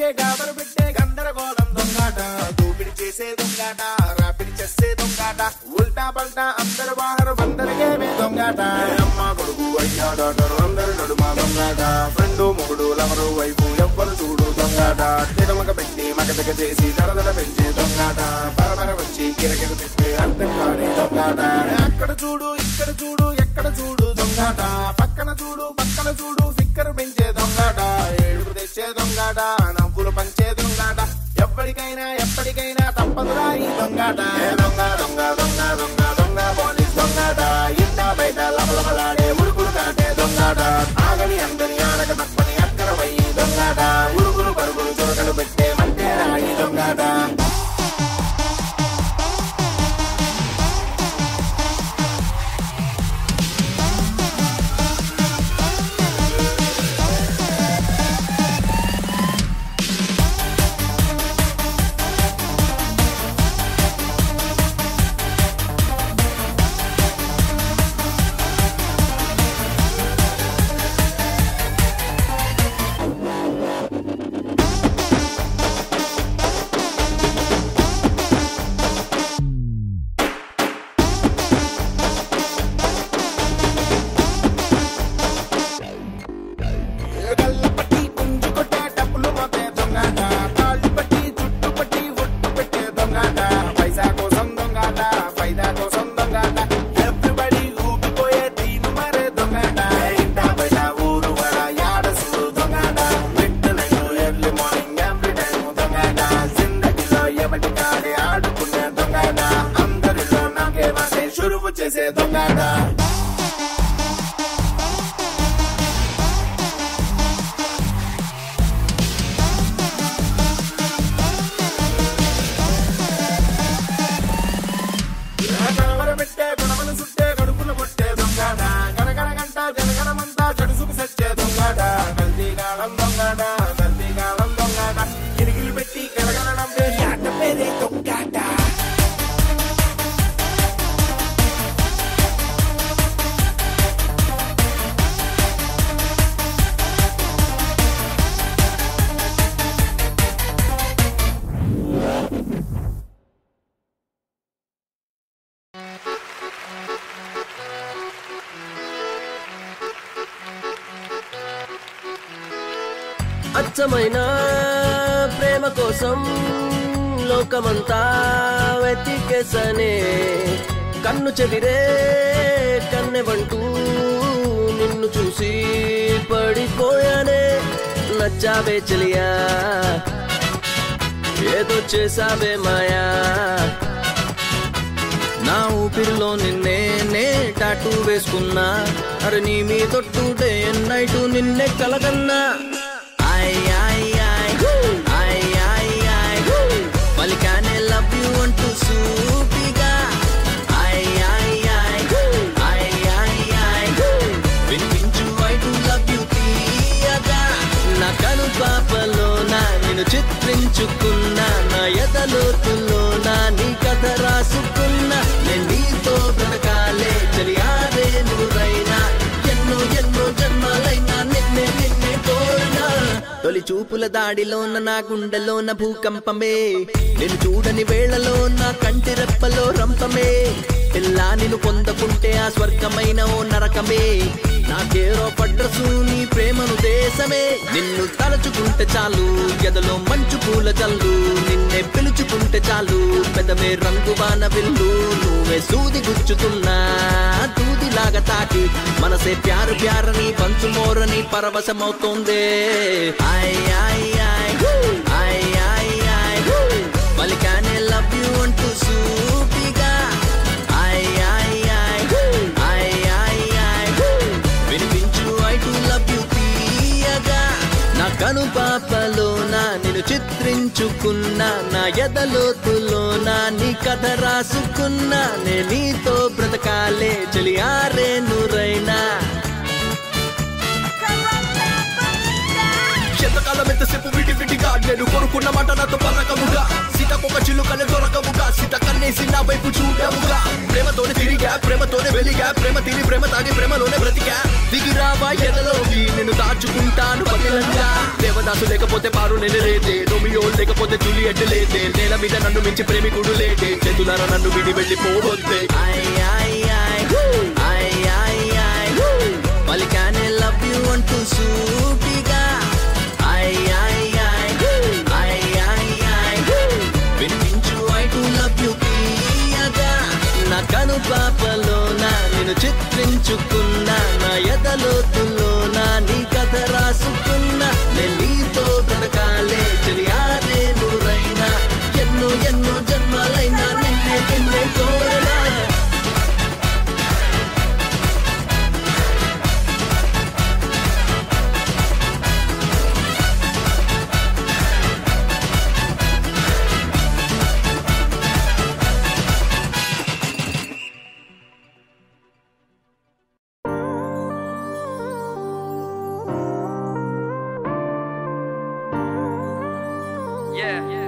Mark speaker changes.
Speaker 1: తెచ్చే గాబరు పెట్టే గందరగోళం దొంగాట దూపిడి చేసే దొంగాట రాపిడి చేసే దొంగాట ఉల్టా పల్టా అందరు బాహరు బందరికేమే దొంగాట అమ్మ కొడుకు అయ్యా డాక్టర్ అందరు నడుమ దొంగాట ఫ్రెండు మొగుడు లవరు వైపు ఎవ్వరు చూడు దొంగాట తిరమక పెట్టి మగదగ చేసి దడదడ పెంచే దొంగాట పరపర వచ్చి కిరకిర తిప్పే అర్థం కాని దొంగాట అక్కడ చూడు ఇక్కడ చూడు ఎక్కడ చూడు దొంగాట పక్కన చూడు ఫిక్కరు పెంచే దొంగాట ఏడుపు తెచ్చే దొంగాట నవ్వులు పంచే దొంగాట ఎప్పటికైనా తప్పదురా ఈ దొంగాట దొంగ దొంగ దొంగ దొంగ దొంగ పోలీస్ దొంగాట ఇంట బయట లబలబలాడే ఉడుకులు కాటే దొంగాట ఆగని అందరి ఆనక తప్పని అక్కడ పోయి దొంగాట ఉడుకులు పరుగులు చొరకలు పెట్టే మధ్య రాయి దొంగాట చేసే దొంగాట పెట్టే గుణములు సుట్టే కడుపులు కొట్టే దొంగాట గడగడ గంట జనగడమంతా చెడుసుకు సచ్చే దొంగాట కల్తీగాళం దొంగాట కిరికిలు పెట్టి గడగడడం పేరే దొంగాట
Speaker 2: అచ్చమైన ప్రేమ కోసం లోకమంతా వెతికేసనే కన్ను చెదిరే కన్నెవంటూ నిన్ను చూసి పడిపోయానే నచ్చావే చెలియా ఏదో చేసావే మాయా నా ఊపిరిలో నిన్నే టాటూ వేసుకున్నా అరే నీ మీ తొట్టు డే నైట్ నిన్నే కలగన్నా పలికానే లవ్ యూ అంటూ సూపిగా వినిపించు ఐ డు లవ్ యూ తీయగా నా కను పాపలోనా నిన్ను చిత్రించుకున్నా నా ఎదలోతులోనా నీ కథ రాసుకున్నా నేను నీతో బ్రతకాలే చెలియారే నువ్వైనా ఎన్నో జన్మాలైనా నిన్నే కోరినా తొలి చూపుల దాడిలోన నా గుండెలోన భూకంపమే నేను చూడని వేళలో నా కంటి రెప్పలో రంపమే ఇలా నిన్ను పొందకుంటే ఆ స్వర్గమైన ఓ నరకమే నాకేరో పడ్రసు నీ ప్రేమను దేశమే నిన్ను తలచుకుంటే చాలు ఎదలో మంచు పూల జల్లు నిన్నే పిలుచుకుంటే చాలు పెదవే రంగు వాన విల్లు నువ్వే సూది గుచ్చుతున్నా దూదిలాగా తాకి మనసే ప్యారని పంచు మోరని పరవశమవుతోందే పలికానే లవ్ యూ అంటూ సూపిగా వినిపించు ఐ డు లవ్ యూ తీయగా నా కను పాపలోనా నిన్ను చిత్రించుకున్నా నా ఎదలోతులోనా నీ కథ రాసుకున్నా నే నీతో బ్రతకాలే చెలియారే నురైనా శతకాలం ఎంతసేపు విడివిడిగా నేను కోరుకున్న మాట నాతో పలకముగా సీతకొక చిలుకలే దొరకముగా సీత కన్నేసి నా వైపు చూడముగా ప్రేమతోనే తిరిగా ప్రేమతోనే వెలిగా ప్రేమ తిని ప్రేమ తాగి ప్రేమలోనే బ్రతికా దిగిరావా ఎదలోకి నిన్ను దాచుకుంటాను పగిలంగా దేవదాసు దాసు లేకపోతే పారు నేను లేదే, రోమియో లేకపోతే జూలియట్ లేదే, నేల మీద నన్ను మించి ప్రేమికుడు లేదే, చేతులారా నన్ను విడి వెళ్ళిపోవద్దే. పలికానే లవ్ యూ అంటూ సూటిగా, వినిపించు ఐ డు లవ్ యూ తీయగా. నా కను పాపలోన నేను చిత్రించుకున్నా, నా ఎదలోతులోన నీ కథ రాసుకున్నా. నేను నీతో బ్రతకాలే చెలియారే నూరైనా, ఎన్నో ఎన్నో జన్మాలైనా నిన్నే నిన్నే కోరనా.
Speaker 3: Yeah.